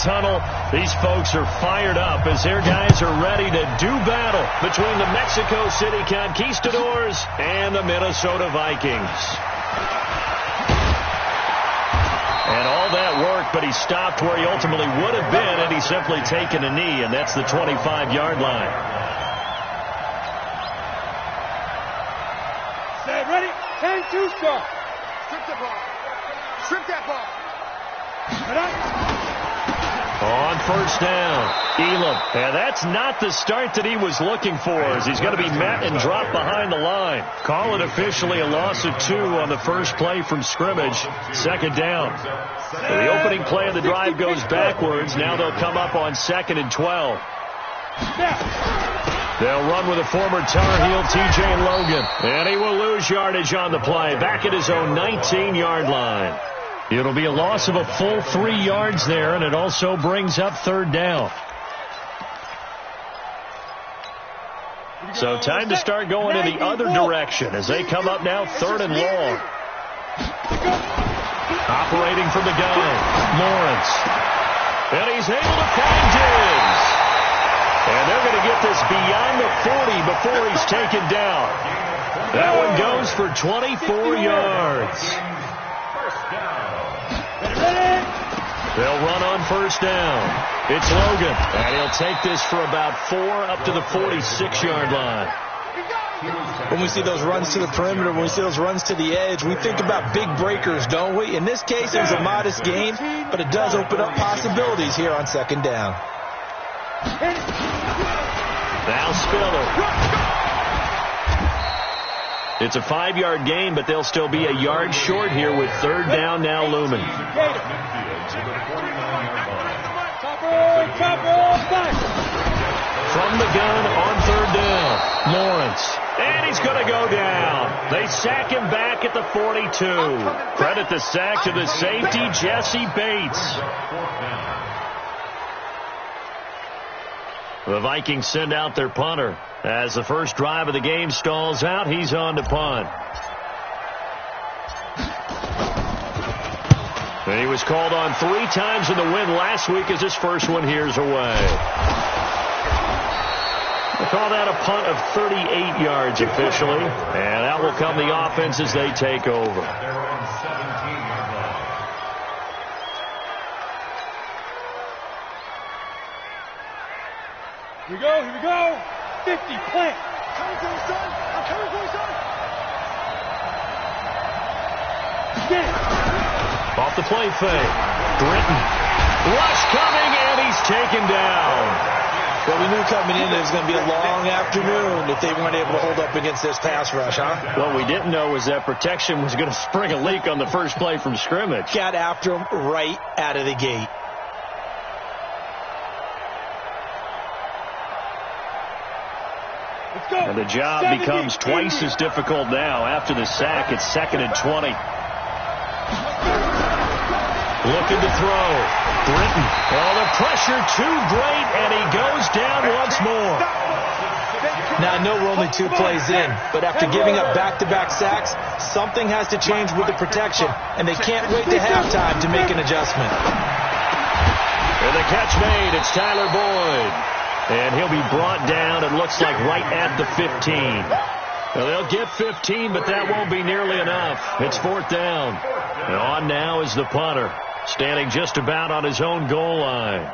tunnel. These folks are fired up as their guys are ready to do battle between the Mexico City Conquistadors and the Minnesota Vikings. And all that work, but he stopped where he ultimately would have been had he simply taken a knee, and that's the 25-yard line. Set, ready, and two, start. Strip that ball. Strip that ball. On first down, Elam. And that's not the start that he was looking for, as he's going to be met and dropped behind the line. Call it officially a loss of 2 on the first play from scrimmage. Second down. The opening play of the drive goes backwards. Now they'll come up on 2nd and 12. They'll run with a former Tar Heel, T.J. Logan. And he will lose yardage on the play, back at his own 19-yard line. It'll be a loss of a full 3 yards there, and it also brings up third down. So time to start going in the other direction as they come up now 3rd and long. Operating from the gun, Lawrence. And he's able to find Diggs. And they're going to get this beyond the 40 before he's taken down. That one goes for 24 yards. They'll run on first down. It's Logan, and he'll take this for about 4 up to the 46-yard line. When we see those runs to the perimeter, when we see those runs to the edge, we think about big breakers, don't we? In this case, it was a modest gain, but it does open up possibilities here on second down. Now Spiller. It's a 5-yard gain, but they'll still be a yard short here with third down now looming. From the gun on third down, Lawrence. And he's going to go down. They sack him back at the 42. Credit the sack to the safety, Jesse Bates. The Vikings send out their punter. As the first drive of the game stalls out, he's on to punt. And he was called on 3 times in the win last week as his first one here's away. They call that a punt of 38 yards officially. And out will come the offense as they take over. Here we go, here we go. 50, plant. Coming for you, son. I'm coming for you, son. Get it. Off the play fake. Britton. Rush coming, and he's taken down. Well, we knew coming in it was going to be a long afternoon if they weren't able to hold up against this pass rush, huh? What we didn't know was that protection was going to spring a leak on the first play from scrimmage. Got after him right out of the gate. And the job becomes twice as difficult now after the sack. It's 2nd and 20. Looking to throw. Britton. Oh, the pressure too great, and he goes down once more. Now, I know we're only 2 plays in, but after giving up back-to-back sacks, something has to change with the protection, and they can't wait to halftime to make an adjustment. And the catch made. It's Tyler Boyd. And he'll be brought down, it looks like, right at the 15. Well, they'll get 15, but that won't be nearly enough. It's 4th down. And on now is the punter, standing just about on his own goal line.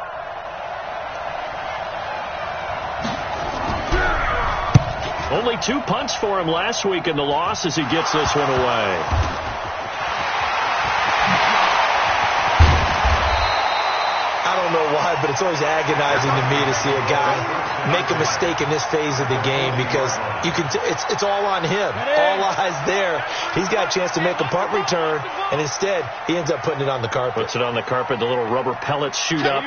Only 2 punts for him last week in the loss as he gets this one away. I don't know why, but it's always agonizing to me to see a guy make a mistake in this phase of the game because you can. It's all on him. All eyes there. He's got a chance to make a punt return, and instead he ends up putting it on the carpet. Puts it on the carpet. The little rubber pellets shoot up.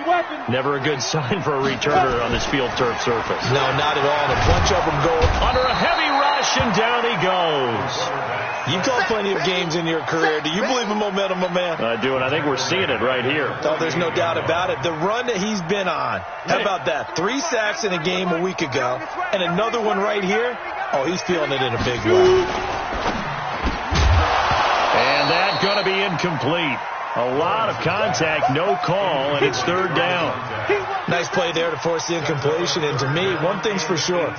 Never a good sign for a returner on this field turf surface. No, not at all. And a bunch of them go under a heavy rush, and down he goes. You've called plenty of games in your career. Do you believe in momentum, my man? I do, and I think we're seeing it right here. Oh, there's no doubt about it. The run that he's been on, how about that? 3 sacks in a game a week ago, and another one right here. Oh, he's feeling it in a big way. And that's going to be incomplete. A lot of contact, no call, and it's third down. Nice play there to force the incompletion. And to me, one thing's for sure.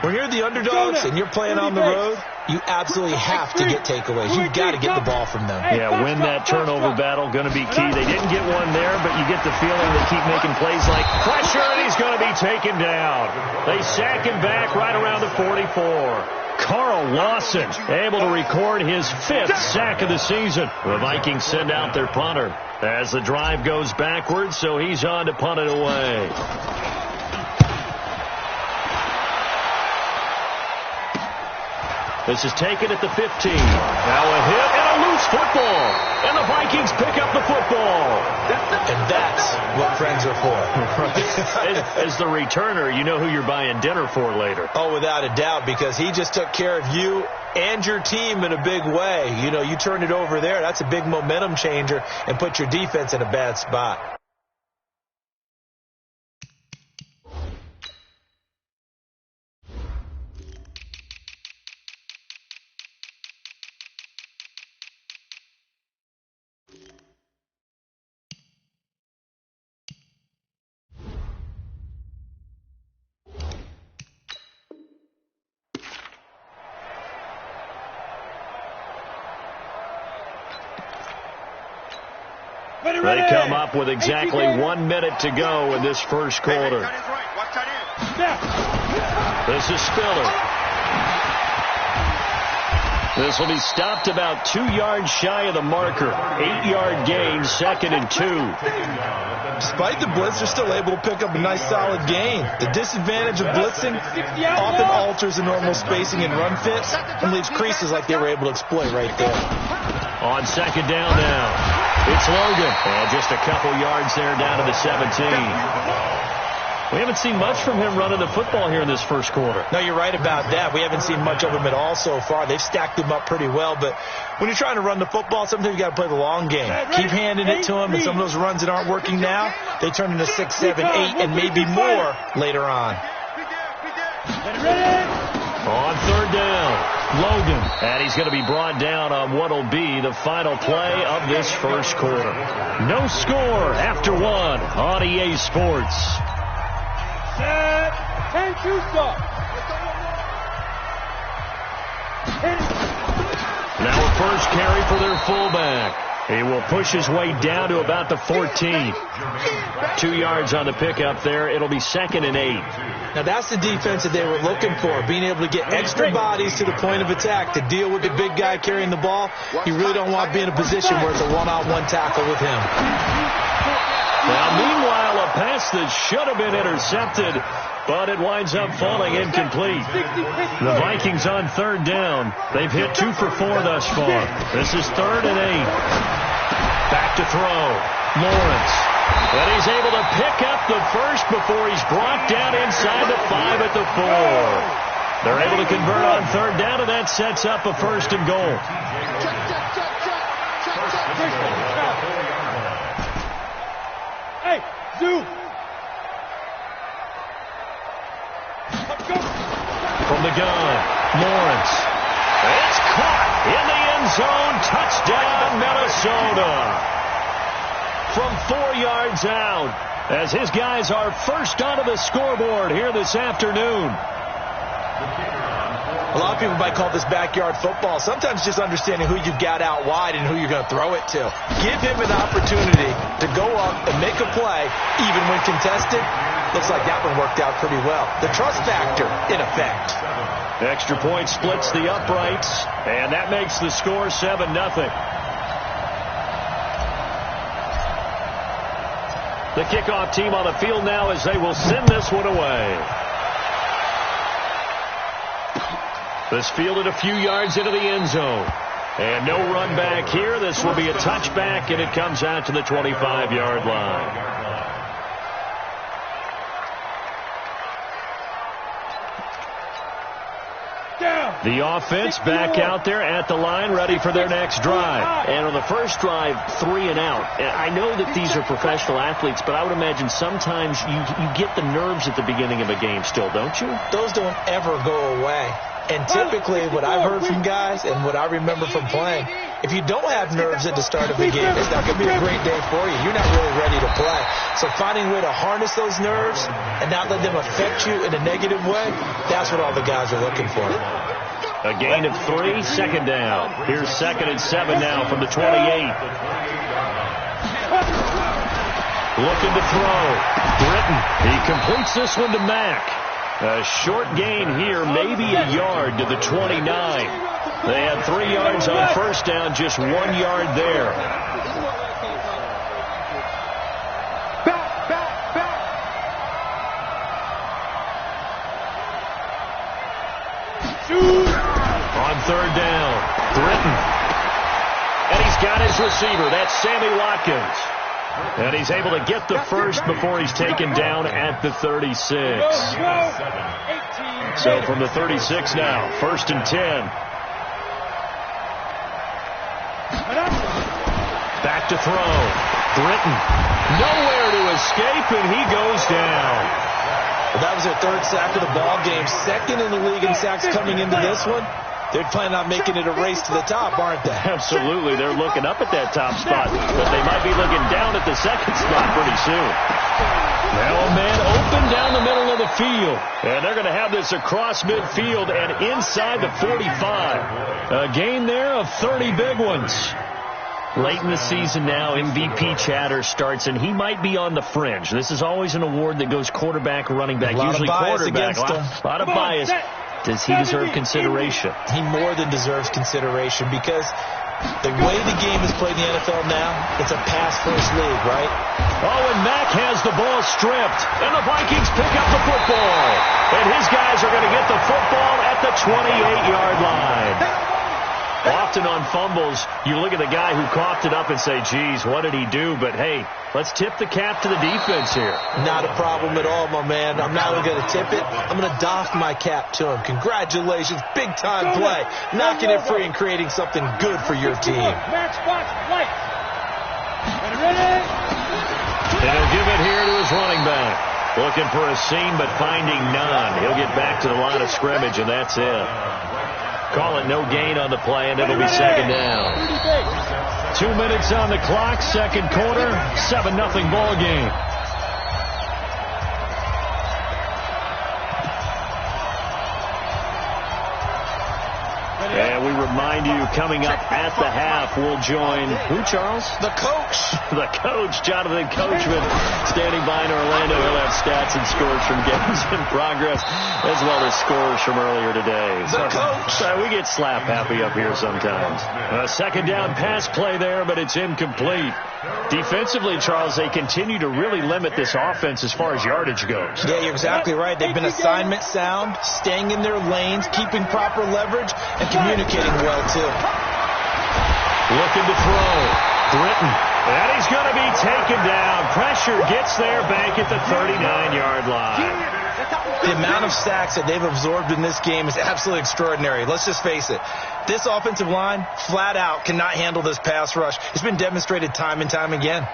When you're the underdogs and you're playing on the road, you absolutely have to get takeaways. You've got to get the ball from them. Yeah, win that turnover battle, going to be key. They didn't get one there, but you get the feeling they keep making plays like pressure, and he's going to be taken down. They sack him back right around the 44. Carl Lawson able to record his 5th sack of the season. The Vikings send out their punter as the drive goes backwards, so he's on to punt it away. This is taken at the 15. Now a hit and a loose football. And the Vikings pick up the football. And that's what friends are for. Right. As the returner, you know who you're buying dinner for later. Oh, without a doubt, because he just took care of you and your team in a big way. You know, you turned it over there. That's a big momentum changer and put your defense in a bad spot. They come up with exactly 1 minute to go in this first quarter. This is Spiller. This will be stopped about 2 yards shy of the marker. 8-yard gain, 2nd and 2. Despite the blitz, they're still able to pick up a nice solid gain. The disadvantage of blitzing often alters the normal spacing and run fits and leaves creases like they were able to exploit right there. On 2nd down now. It's Logan. And just a couple yards there down to the 17. We haven't seen much from him running the football here in this first quarter. No, you're right about that. We haven't seen much of him at all so far. They've stacked him up pretty well. But when you're trying to run the football, sometimes you got to play the long game. Keep handing it to him, and some of those runs that aren't working now, they turn into 6, 7, 8, and maybe more later on. On 3rd down. Logan, and he's going to be brought down on what will be the final play of this first quarter. No score after 1 on EA Sports. Set. 10-2 stop. Now a first carry for their fullback. He will push his way down to about the 14. 2 yards on the pickup there. It'll be 2nd and 8. Now that's the defense that they were looking for, being able to get extra bodies to the point of attack to deal with the big guy carrying the ball. You really don't want to be in a position where it's a one-on-one tackle with him. Now, meanwhile, a pass that should have been intercepted, but it winds up falling incomplete. The Vikings on 3rd down. They've hit 2 for 4 thus far. This is 3rd and 8. Back to throw. Lawrence. And he's able to pick up the first before he's brought down inside the 5 at the 4. They're able to convert on 3rd down, and that sets up a 1st and goal. Hey, Zoo. From the gun, Lawrence. It's caught in the end zone. Touchdown, Minnesota. From 4 yards out, as his guys are first onto the scoreboard here this afternoon. A lot of people might call this backyard football. Sometimes just understanding who you've got out wide and who you're going to throw it to. Give him an opportunity to go up and make a play, even when contested. Looks like that one worked out pretty well. The trust factor, in effect. Extra point splits the uprights, and that makes the score 7-0. The kickoff team on the field now as they will send this one away. This fielded a few yards into the end zone. And no run back here. This will be a touchback, and it comes out to the 25-yard line. The offense back out there at the line, ready for their next drive. And on the first drive, 3 and out. And I know that these are professional athletes, but I would imagine sometimes you get the nerves at the beginning of a game still, don't you? Those don't ever go away. And typically what I've heard from guys and what I remember from playing, if you don't have nerves at the start of a game, it's not going to be a great day for you. You're not really ready to play. So finding a way to harness those nerves and not let them affect you in a negative way, that's what all the guys are looking for. A gain of 3, second down. Here's 2nd and 7 now from the 28. Looking to throw. Britton. He completes this one to Mack. A short gain here, maybe a yard to the 29. They had 3 yards on first down, just 1 yard there. On 3rd down, Britton. And he's got his receiver. That's Sammy Watkins. And he's able to get the first before he's taken down at the 36. So from the 36 now, 1st and 10. Back to throw. Britton. Nowhere to escape, and he goes down. Well, that was their 3rd sack of the ball game. 2nd in the league in sacks coming into this one. They're planning on making it a race to the top, aren't they? Absolutely. They're looking up at that top spot, but they might be looking down at the 2nd spot pretty soon. Now a man open down the middle of the field. And they're going to have this across midfield and inside the 45. A gain there of 30 big ones. Late in the season now, MVP chatter starts, and he might be on the fringe. This is always an award that goes quarterback, running back, usually quarterback. A lot of bias. Does he deserve consideration? He more than deserves consideration because the way the game is played in the NFL now, it's a pass-first league, right? Oh, and Mack has the ball stripped, and the Vikings pick up the football. And his guys are going to get the football at the 28-yard line. Often on fumbles, you look at the guy who coughed it up and say, geez, what did he do? But, hey, let's tip the cap to the defense here. Not a problem at all, my man. I'm not going to tip it. I'm going to doff my cap to him. Congratulations. Big-time play. Knocking it free and creating something good for your team. And he'll give it here to his running back. Looking for a seam, but finding none. He'll get back to the line of scrimmage, and that's it. Call it no gain on the play, and it'll be 2nd down. 2 minutes on the clock, 2nd quarter, 7-0 ball game. And we remind you, coming up at the half, we'll join who, Charles? The coach. The coach, Jonathan Coachman, standing by in Orlando. He'll have stats and scores from games in progress, as well as scores from earlier today. The coach. We get slap happy up here sometimes. A 2nd down pass play there, but it's incomplete. Defensively, Charles, they continue to really limit this offense as far as yardage goes. Yeah, you're exactly right. They've been assignment sound, staying in their lanes, keeping proper leverage, and communicating well, too. Looking to throw. Britton. And he's going to be taken down. Pressure gets there back at the 39-yard line. The amount of sacks that they've absorbed in this game is absolutely extraordinary. Let's just face it. This offensive line, flat out, cannot handle this pass rush. It's been demonstrated time and time again.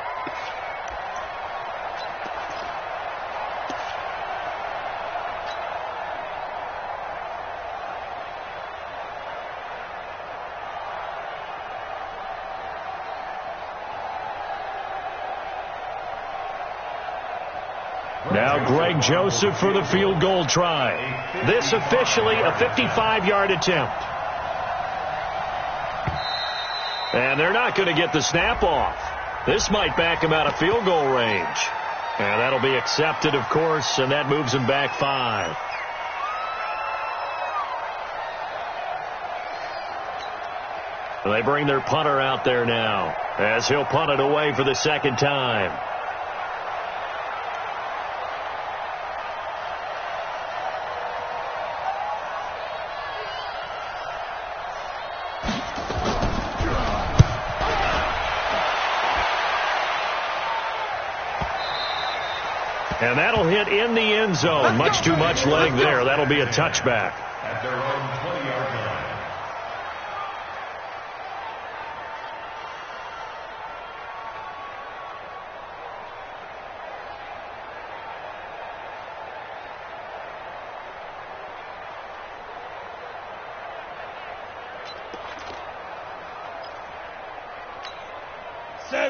Now Greg Joseph for the field goal try. This officially a 55-yard attempt. And they're not going to get the snap off. This might back him out of field goal range. And that'll be accepted, of course, and that moves him back 5. They bring their punter out there now, as he'll punt it away for the 2nd time. And that'll hit in the end zone. Much too much leg there. That'll be a touchback. At their own 20-yard line.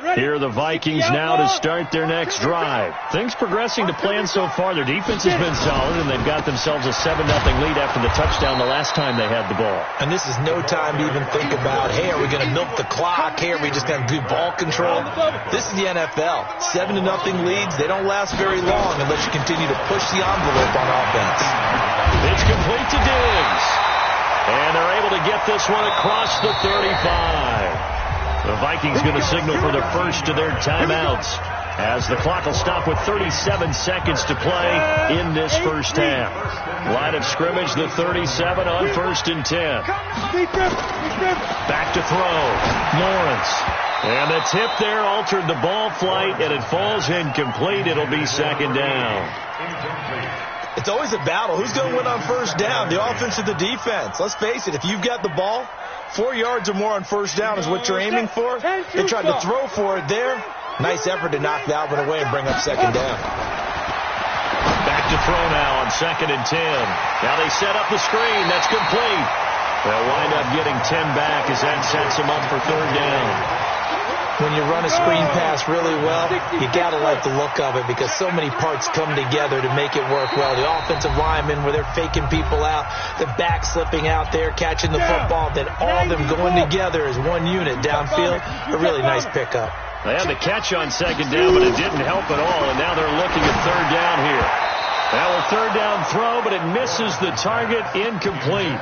Here are the Vikings now to start their next drive. Things progressing to plan so far. Their defense has been solid, and they've got themselves a 7-0 lead after the touchdown the last time they had the ball. And this is no time to even think about, hey, are we going to milk the clock? Hey, are we just going to do ball control? This is the NFL. 7-0 leads, they don't last very long unless you continue to push the envelope on offense. It's complete to Diggs. And they're able to get this one across the 35. The Vikings going to signal for the first of their timeouts as the clock will stop with 37 seconds to play in this first half. Line of scrimmage, the 37 on 1st and 10. Back to throw. Lawrence. And the tip there altered the ball flight, and it falls incomplete. It'll be 2nd down. It's always a battle. Who's going to win on 1st down, the offense or the defense? Let's face it, if you've got the ball, 4 yards or more on 1st down is what you're aiming for. They tried to throw for it there. Nice effort to knock that one away and bring up 2nd down. Back to throw now on 2nd and 10. Now they set up the screen. That's complete. They'll wind up getting 10 back as that sets them up for 3rd down. When you run a screen pass really well, you got to like the look of it because so many parts come together to make it work well. The offensive linemen, where they're faking people out, the back slipping out there, catching the football, then all of them going together as one unit downfield. A really nice pickup. They had the catch on 2nd down, but it didn't help at all, and now they're looking at 3rd down here. Now a 3rd down throw, but it misses the target, incomplete.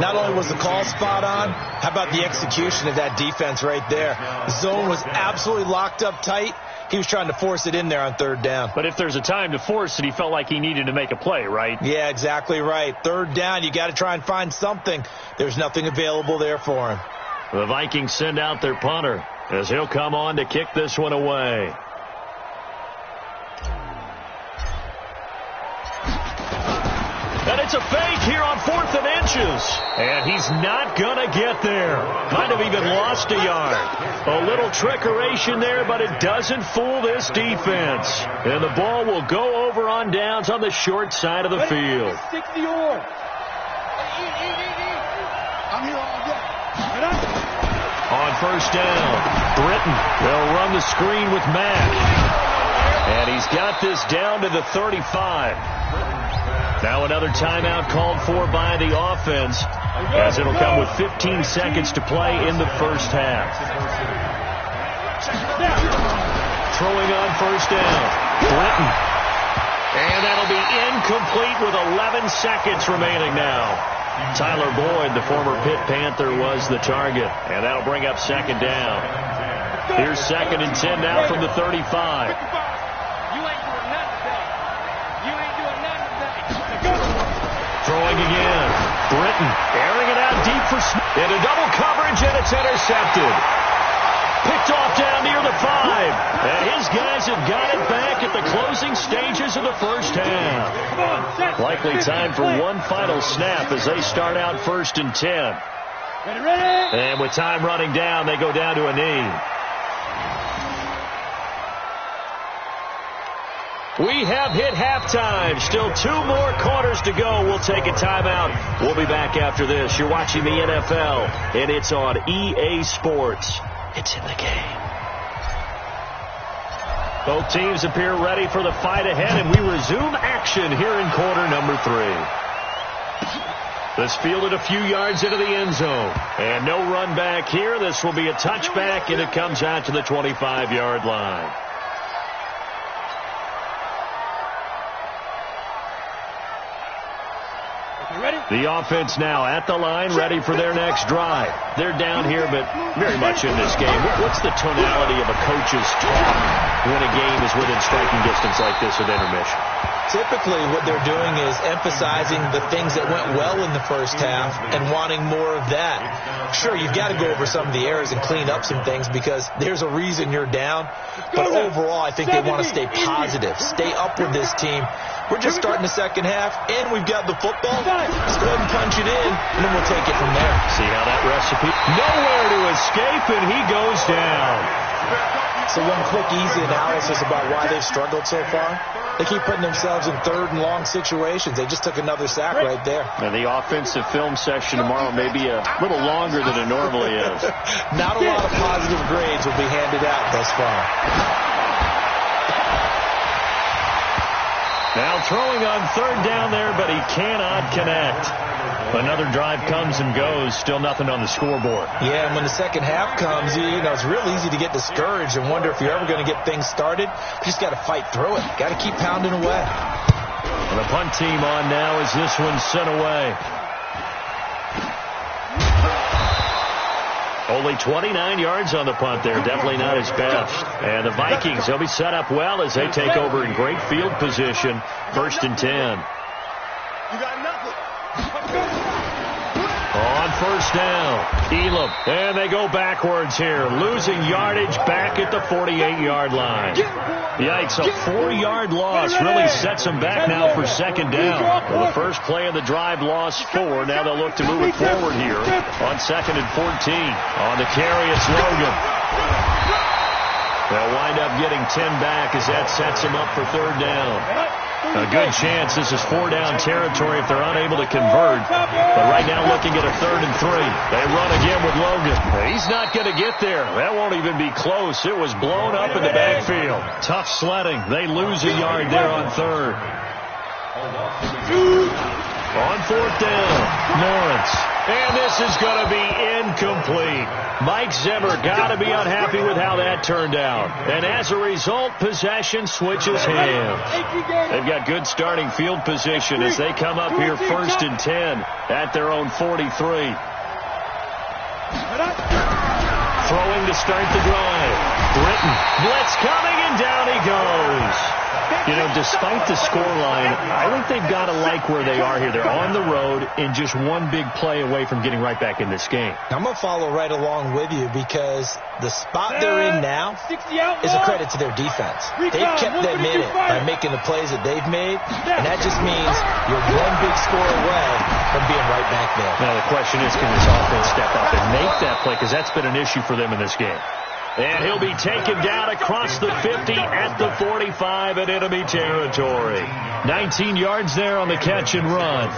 Not only was the call spot on, how about the execution of that defense right there? The zone was absolutely locked up tight. He was trying to force it in there on 3rd down. But if there's a time to force it, he felt like he needed to make a play, right? Yeah, exactly right. 3rd down, you got to try and find something. There's nothing available there for him. The Vikings send out their punter as he'll come on to kick this one away. And it's a fake here on 4th and inches. And he's not going to get there. Might have even lost a yard. A little trickeration there, but it doesn't fool this defense. And the ball will go over on downs on the short side of the field. 60 or. I'm here all day. On 1st down, Britton. They'll run the screen with Mack. And he's got this down to the 35. Now another timeout called for by the offense as it'll come with 15 seconds to play in the first half. Throwing on 1st down, Britton. And that'll be incomplete with 11 seconds remaining now. Tyler Boyd, the former Pitt Panther, was the target. And that'll bring up 2nd down. Here's 2nd and 10 now from the 35. Throwing again. Britton airing it out deep for Smith. Into double coverage, and it's intercepted. Picked off down near the 5. And his guys have got it back at the closing stages of the first half. Likely time for one final snap as they start out 1st and 10. And with time running down, they go down to a knee. We have hit halftime. Still 2 more quarters to go. We'll take a timeout. We'll be back after this. You're watching the NFL, and it's on EA Sports. It's in the game. Both teams appear ready for the fight ahead, and we resume action here in quarter number 3. This fielded a few yards into the end zone. And no run back here. This will be a touchback, and it comes out to the 25-yard line. The offense now at the line, ready for their next drive. They're down here, but very much in this game. What's the tonality of a coach's talk when a game is within striking distance like this at intermission? Typically, what they're doing is emphasizing the things that went well in the first half and wanting more of that. Sure, you've got to go over some of the errors and clean up some things because there's a reason you're down. But overall, I think they want to stay positive, stay up with this team. We're just starting the second half, and we've got the football. Let's go ahead and punch it in, and then we'll take it from there. See how that recipe? Nowhere to escape, and he goes down. So one quick, easy analysis about why they've struggled so far. They keep putting themselves in third and long situations. They just took another sack right there. And the offensive film session tomorrow may be a little longer than it normally is. Not a lot of positive grades will be handed out thus far. Now throwing on third down there, but he cannot connect. Another drive comes and goes, still nothing on the scoreboard. Yeah, and when the second half comes, you know, it's real easy to get discouraged and wonder if you're ever going to get things started. You just got to fight through it. Got to keep pounding away. And the punt team on now as this one's sent away. Only 29 yards on the punt there. Definitely not his best. And the Vikings, they'll be set up well as they take over in great field position. 1st and 10. You got nothing. On first down, Elam. And they go backwards here. Losing yardage back at the 48-yard line. Yikes, a 4-yard loss really sets them back now for second down. Well, the first play of the drive lost 4. Now they'll look to move it forward here on 2nd and 14. On the carry, it's Logan. They'll wind up getting 10 back as that sets them up for third down. A good chance this is 4-down territory if they're unable to convert. But right now looking at a 3rd and 3. They run again with Logan. He's not going to get there. That won't even be close. It was blown up in the backfield. Tough sledding. They lose a yard there on 3rd. On 4th down, Lawrence. And this is going to be incomplete. Mike Zimmer got to be unhappy with how that turned out. And as a result, possession switches hands. They've got good starting field position as they come up here 1st and 10 at their own 43. Throwing to start the drive. Britton. Blitz coming, and down he goes. You know, despite the scoreline, I think they've got to like where they are here. They're on the road and just one big play away from getting right back in this game. I'm going to follow right along with you because the spot they're in now is a credit to their defense. They've kept them in it by making the plays that they've made, and that just means you're one big score away from being right back there. Now, the question is, can this offense step up and make that play? Because that's been an issue for them in this game. And he'll be taken down across the 50 at the 45 in enemy territory. 19 yards there on the catch and run.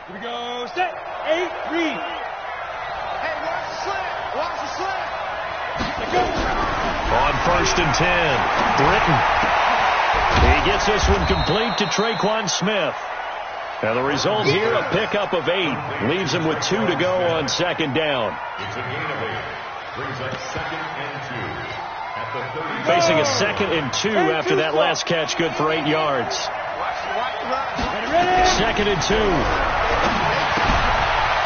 Here we go. Set. 8, read. Hey, watch the slant. Watch the slant. Let go. On 1st and 10, Britton. He gets this one complete to Traquan Smith. Now the result here, a pickup of 8. Leaves him with 2 to go on 2nd down. It's a gain of 8. Brings up 2nd and 2. At the 30. Facing a 2nd and 2 after that last catch, good for 8 yards. 2nd and 2.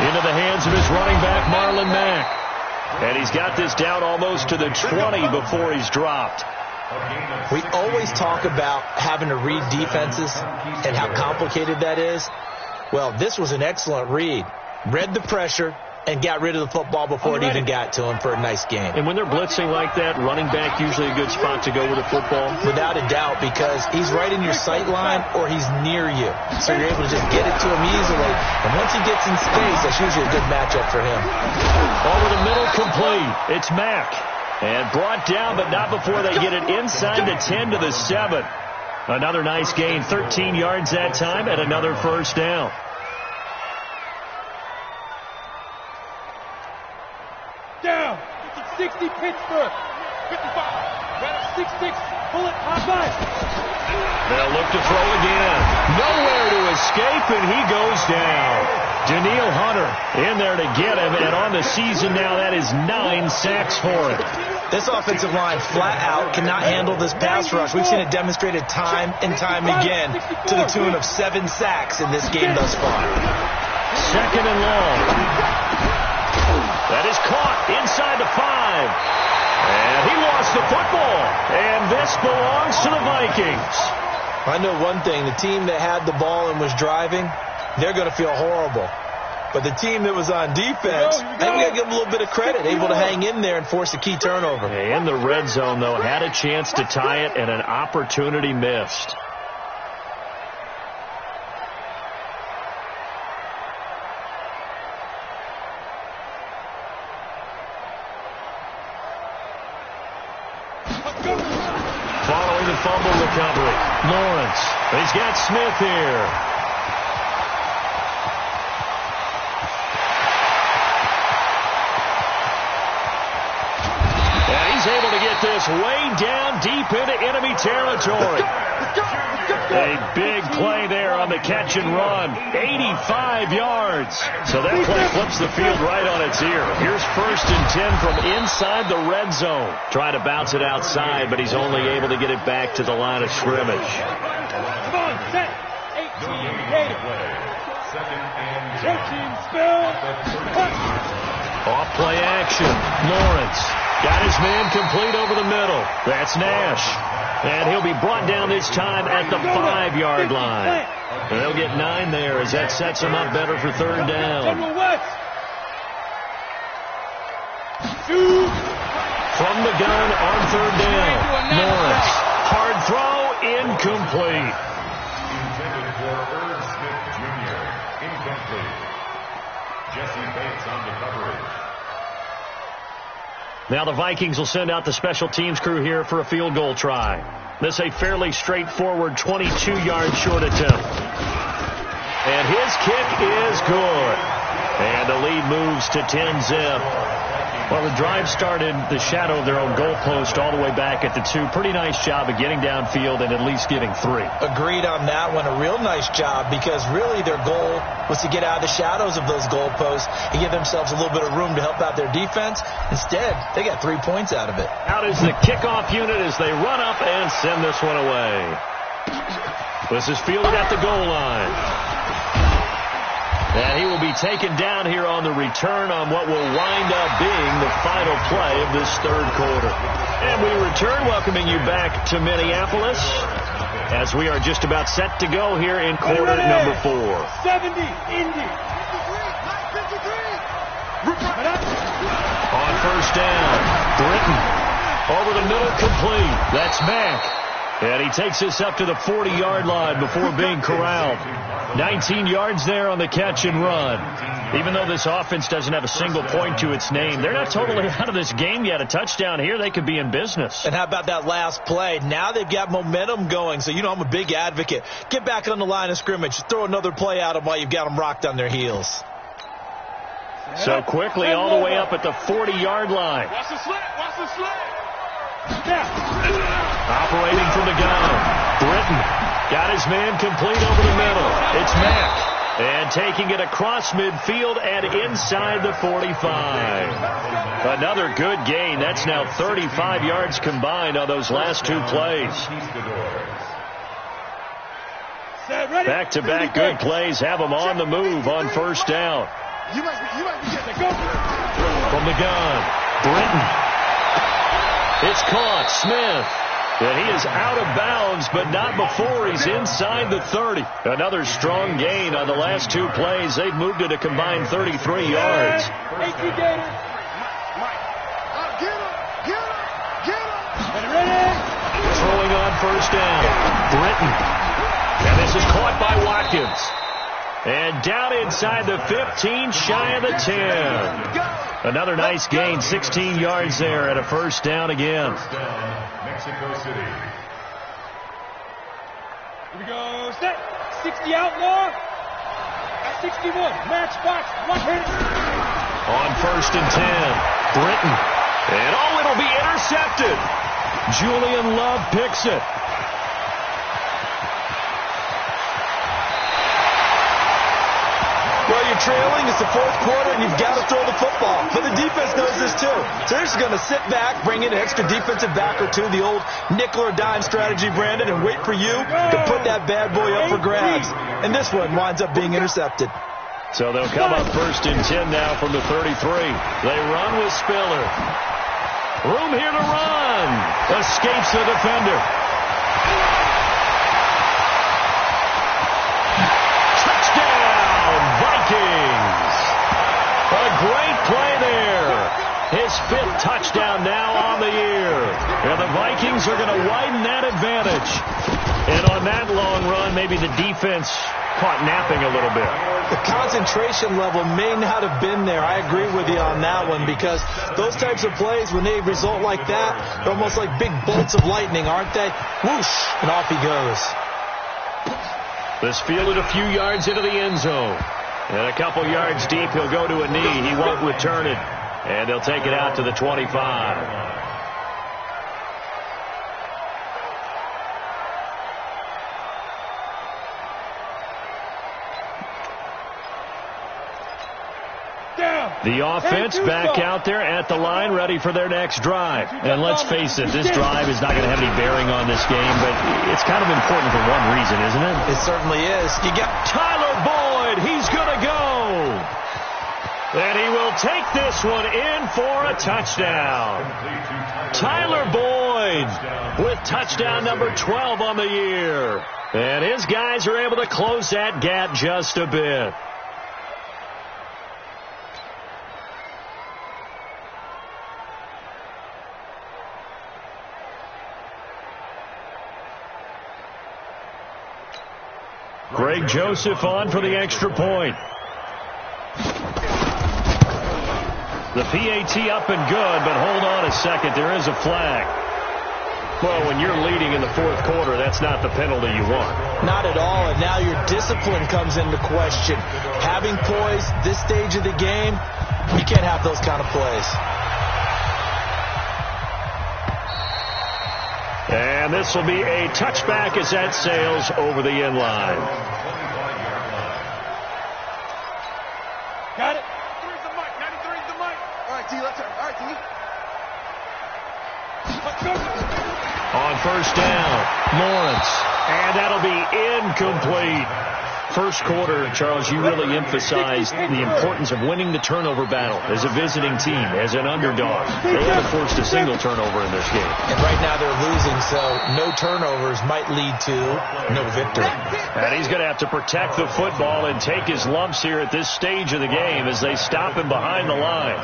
Into the hands of his running back, Marlon Mack. And he's got this down almost to the 20 before he's dropped. We always talk about having to read defenses and how complicated that is. Well, this was an excellent read. Read the pressure and got rid of the football before it even got to him for a nice game. And when they're blitzing like that, running back usually a good spot to go with the football? Without a doubt, because he's right in your sight line or he's near you. So you're able to just get it to him easily. And once he gets in space, that's usually a good matchup for him. Over the middle, complete. It's Mack. And brought down, but not before they get it inside the 10 to the 7. Another nice gain, 13 yards that time, and another first down. Down. 60 Pittsburgh. 55. 6-6. Pull it. High five. They'll look to throw again. Nowhere to escape, and he goes down. Daniil Hunter in there to get him, and on the season now, that is 9 sacks for him. This offensive line flat out cannot handle this pass rush. We've seen it demonstrated time and time again to the tune of 7 sacks in this game thus far. 2nd and long. That is caught inside the 5. And he lost the football. And this belongs to the Vikings. I know one thing. The team that had the ball and was driving, they're going to feel horrible. But the team that was on defense, I think we got to give them a little bit of credit, able to hang in there and force a key turnover. In the red zone, though, had a chance to tie it and an opportunity missed. fumble recovery. Lawrence. He's got Smith here. And he's able to get this way down deep into enemy territory. A big play there on the catch and run. 85 yards. So that play flips the field right on its ear. Here's 1st and 10 from inside the red zone. Trying to bounce it outside, but he's only able to get it back to the line of scrimmage. Come on, set. 18 native. 13 spill. Off play action. Lawrence got his man complete over the middle. That's Nash. And he'll be brought down this time at the 5-yard line. And they'll get 9 there as that sets him up better for 3rd down. From the gun on 3rd down. Lawrence. Hard throw. Incomplete. Intended for Irv Smith Jr. Incomplete. Jesse Bates on the coverage. Now the Vikings will send out the special teams crew here for a field goal try. This a fairly straightforward 22-yard short attempt. And his kick is good. And the lead moves to 10-zip. Well, the drive started the shadow of their own goalpost all the way back at the 2. Pretty nice job of getting downfield and at least getting 3. Agreed on that one. A real nice job because really their goal was to get out of the shadows of those goalposts and give themselves a little bit of room to help out their defense. Instead, they got 3 points out of it. Out is the kickoff unit as they run up and send this one away. This is fielded at the goal line. And he will be taken down here on the return on what will wind up being the final play of this 3rd quarter. And we return, welcoming you back to Minneapolis as we are just about set to go here in quarter number 4. 70, Indy. On 1st down, Britton over the middle, complete. That's Mack. And he takes this up to the 40-yard line before being corralled. 19 yards there on the catch and run. Even though this offense doesn't have a single point to its name, they're not totally out of this game yet. A touchdown here, they could be in business. And how about that last play? Now they've got momentum going. So, I'm a big advocate. Get back on the line of scrimmage. Throw another play at them while you've got them rocked on their heels. So quickly all the way up at the 40-yard line. Watch the slit. Watch the slit. Operating from the gun. Britton got his man complete over the middle. It's Mack. And taking it across midfield and inside the 45. Another good gain. That's now 35 yards combined on those last 2 plays. Back-to-back good plays have them on the move on 1st down. From the gun, Britton. It's caught. Smith. And he is out of bounds, but not before he's inside the 30. Another strong gain on the last 2 plays. They've moved it a combined 33 yards. Throwing on 1st down. Britton. And this is caught by Watkins. And down inside the 15, shy of the 10. Another nice gain, 16 yards there at a 1st down again. Mexico City. Here we go, set. 60 outlaw. At 61, matchbox, one-hit. On 1st and 10, Britton. And it'll be intercepted. Julian Love picks it. Well, you're trailing. It's the 4th quarter, and you've got to throw the football. But the defense knows this, too. So they're just going to sit back, bring in an extra defensive back or 2, the old nickel or dime strategy, Brandon, and wait for you to put that bad boy up for grabs. And this one winds up being intercepted. So they'll come up 1st and 10 now from the 33. They run with Spiller. Room here to run. Escapes the defender. Vikings. A great play there. His 5th touchdown now on the year. And the Vikings are going to widen that advantage. And on that long run, maybe the defense caught napping a little bit. The concentration level may not have been there. I agree with you on that one, because those types of plays, when they result like that, they're almost like big bolts of lightning, aren't they? Whoosh, and off he goes. This fielded a few yards into the end zone. And a couple yards deep, he'll go to a knee. He won't return it. And he'll take it out to the 25. The offense back out there at the line, ready for their next drive. And let's face it, this drive is not going to have any bearing on this game, but it's kind of important for one reason, isn't it? It certainly is. You got Tyler Boyd. He's going to go. And he will take this one in for a touchdown. Tyler Boyd with touchdown number 12 on the year. And his guys are able to close that gap just a bit. Greg Joseph on for the extra point. The PAT up and good, but hold on a second. There is a flag. Well, when you're leading in the fourth quarter, that's not the penalty you want. Not at all, and now your discipline comes into question. Having poise this stage of the game, you can't have those kind of plays. And this will be a touchback as that sails over the end line. Got it. 93's the mic. 93's the mic. All right, T. Let's go. All right, T. Let's go. On first down, Lawrence. And that'll be incomplete. First quarter, Charles, you really emphasized the importance of winning the turnover battle as a visiting team, as an underdog. They haven't forced a single turnover in this game. And right now they're losing, so no turnovers might lead to no victory. And he's going to have to protect the football and take his lumps here at this stage of the game as they stop him behind the line.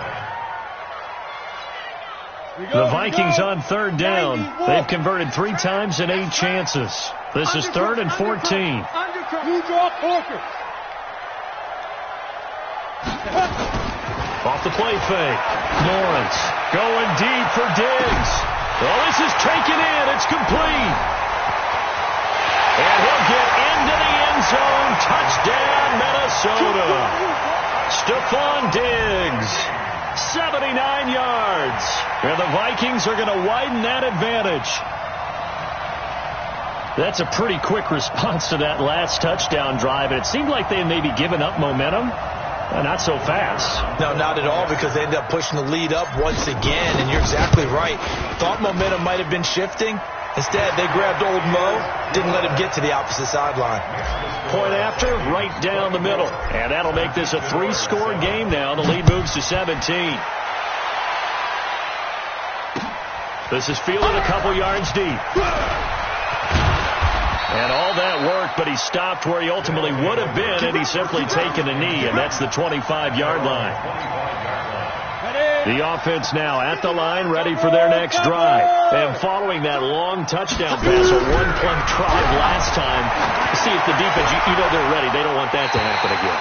The Vikings on third down. They've converted 3 times in 8 chances. This is 3rd and 14. You draw Porker. Off the play fake. Lawrence going deep for Diggs. Well, this is taken in. It's complete. And he'll get into the end zone. Touchdown, Minnesota. Stephon Diggs. 79 yards. And the Vikings are going to widen that advantage. That's a pretty quick response to that last touchdown drive. And it seemed like they had maybe given up momentum. Not so fast. No, not at all, because they ended up pushing the lead up once again. And you're exactly right. Thought momentum might have been shifting. Instead, they grabbed old Mo, didn't let him get to the opposite sideline. Point after, right down the middle. And that'll make this a 3-score game now. The lead moves to 17. This is fielded a couple yards deep. And all that work, but he stopped where he ultimately would have been, and he's simply taken a knee, and that's the 25-yard line. The offense now at the line, ready for their next drive. And following that long touchdown pass, a one-play drive last time, see if the defense, you know they're ready. They don't want that to happen again.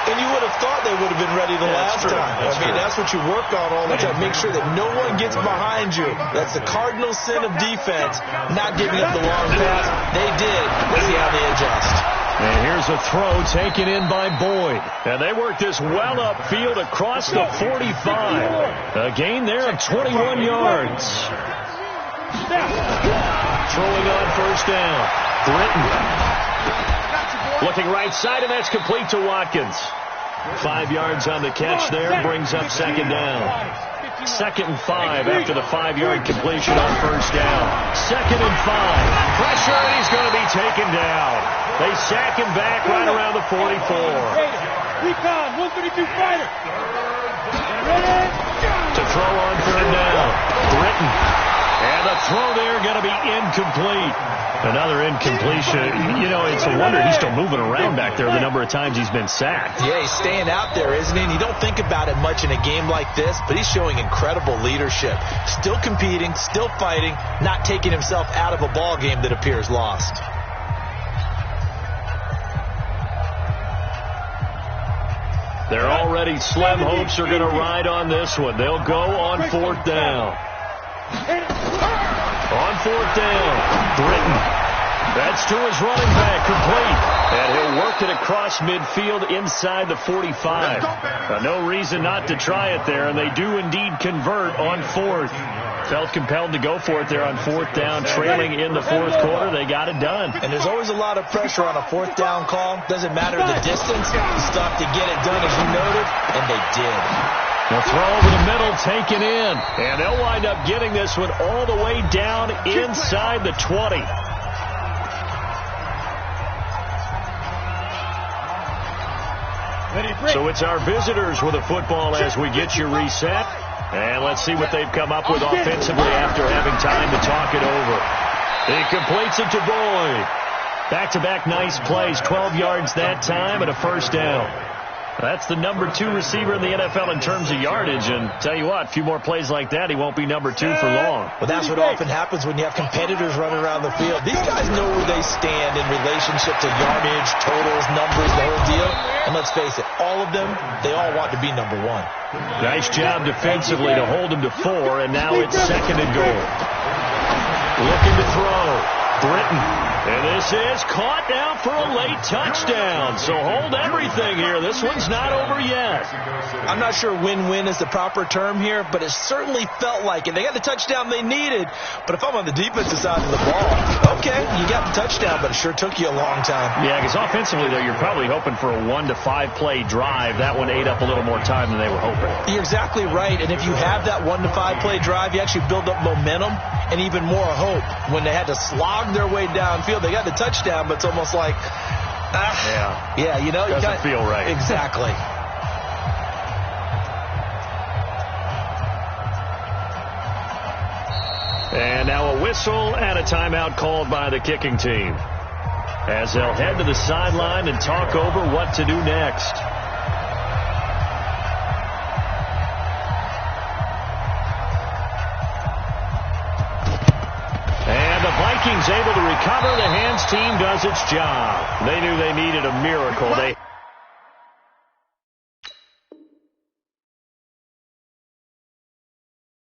And you would have thought they would have been ready the last time. That's what you work on all the time. Make sure that no one gets behind you. That's the cardinal sin of defense, not giving up the long pass. They did. Let's see how they adjust. And here's a throw taken in by Boyd. And they work this well upfield across the 45. A gain there of 21 yards. Throwing on first down. Britton. Looking right side, and that's complete to Watkins. 5 yards on the catch there, brings up second down. 2nd and 5 after the 5-yard completion on first down. 2nd and 5. Pressure, and he's going to be taken down. They sack him back right around the 44. Recon, 132 fighter. To throw on third down. Britton. And the throw there going to be incomplete. Another incompletion. You know, it's a wonder he's still moving around back there the number of times he's been sacked. Yeah, he's staying out there, isn't he? And you don't think about it much in a game like this, but he's showing incredible leadership. Still competing, still fighting, not taking himself out of a ball game that appears lost. Their already slim hopes are going to ride on this one. They'll go on 4th down. On 4th down, Britton. That's to his running back, complete. And he'll work it across midfield inside the 45. No reason not to try it there, and they do indeed convert on 4th. Felt compelled to go for it there on 4th down, trailing in the 4th quarter. They got it done. And there's always a lot of pressure on a 4th down call. Doesn't matter the distance. You still have to get it done, as you noted, and they did. The throw over the middle, taken in. And they'll wind up getting this one all the way down inside the 20. So it's our visitors with a football as we get you reset. And let's see what they've come up with offensively after having time to talk it over. He completes it to Boyd. Back-to-back nice plays, 12 yards that time and a 1st down. That's the number 2 receiver in the NFL in terms of yardage. And tell you what, a few more plays like that, he won't be number 2 for long. But that's what often happens when you have competitors running around the field. These guys know where they stand in relationship to yardage, totals, numbers, the whole deal. And let's face it, all of them, they all want to be number 1. Nice job defensively to hold him to 4, and now it's 2nd and goal. Looking to throw. Britton. And this is caught now for a late touchdown. So hold everything here. This one's not over yet. I'm not sure win-win is the proper term here, but it certainly felt like it. They got the touchdown they needed. But if I'm on the defensive side of the ball, okay, you got the touchdown, but it sure took you a long time. Yeah, because offensively, though, you're probably hoping for a 1 to 5 play drive. That one ate up a little more time than they were hoping. You're exactly right. And if you have that 1 to 5 play drive, you actually build up momentum and even more hope. When they had to slog their way downfield, they got the touchdown, but it's almost like, yeah, you know, doesn't feel right. Exactly. And now a whistle and a timeout called by the kicking team, as they'll head to the sideline and talk over what to do next. Vikings able to recover. The hands team does its job. They knew they needed a miracle. They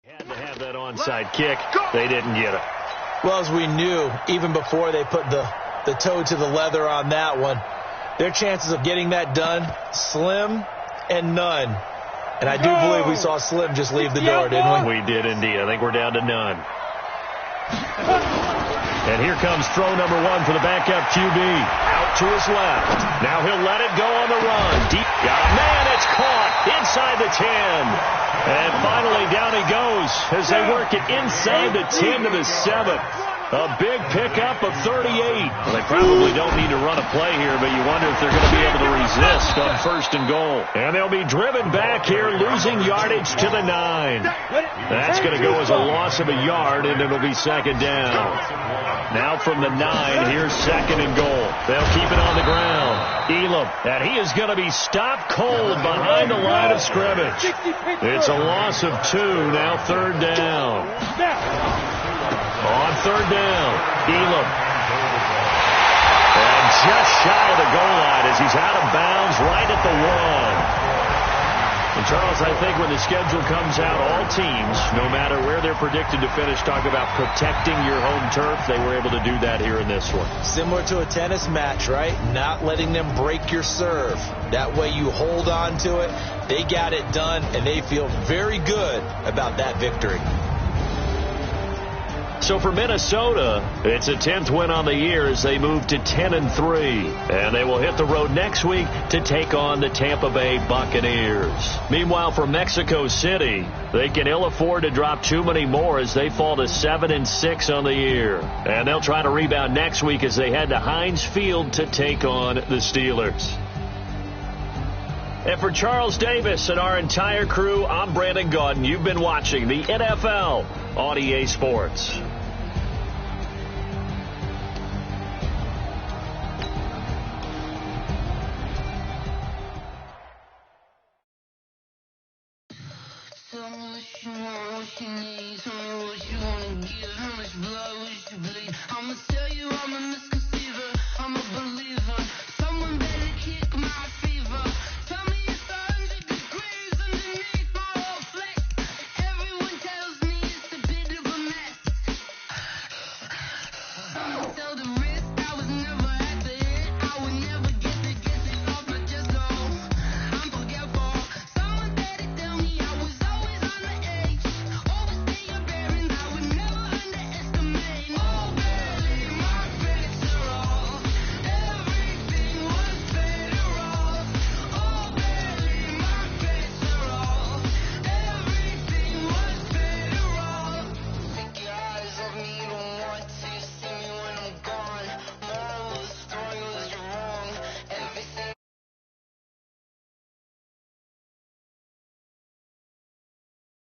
had to have that onside kick. They didn't get it. Well, as we knew, even before they put the toe to the leather on that one, their chances of getting that done, slim and none. And I do believe we saw Slim just leave the door, didn't we? We did indeed. I think we're down to none. And here comes throw number 1 for the backup QB. Out to his left. Now he'll let it go on the run. Deep. Got a man. It's caught inside the 10. And finally down he goes as they work it inside the 10 to the 7. A big pickup of 38. Well, they probably don't need to run a play here, but you wonder if they're going to be able to resist on 1st and goal. And they'll be driven back here, losing yardage to the 9. That's going to go as a loss of a yard, and it'll be 2nd down. Now from the 9, here's 2nd and goal. They'll keep it on the ground. Elam, and he is going to be stopped cold behind the line of scrimmage. It's a loss of 2, now 3rd down. On 3rd down, Elam. And just shy of the goal line as he's out of bounds right at the 1. And Charles, I think when the schedule comes out, all teams, no matter where they're predicted to finish, talk about protecting your home turf. They were able to do that here in this one. Similar to a tennis match, right? Not letting them break your serve. That way you hold on to it. They got it done, and they feel very good about that victory. So for Minnesota, it's a 10th win on the year as they move to 10-3. And they will hit the road next week to take on the Tampa Bay Buccaneers. Meanwhile, for Mexico City, they can ill afford to drop too many more as they fall to 7-6 on the year. And they'll try to rebound next week as they head to Heinz Field to take on the Steelers. And for Charles Davis and our entire crew, I'm Brandon Gaudin. You've been watching the NFL on EA Sports. I'ma tell you I'm a misconceiver. I'm a believer.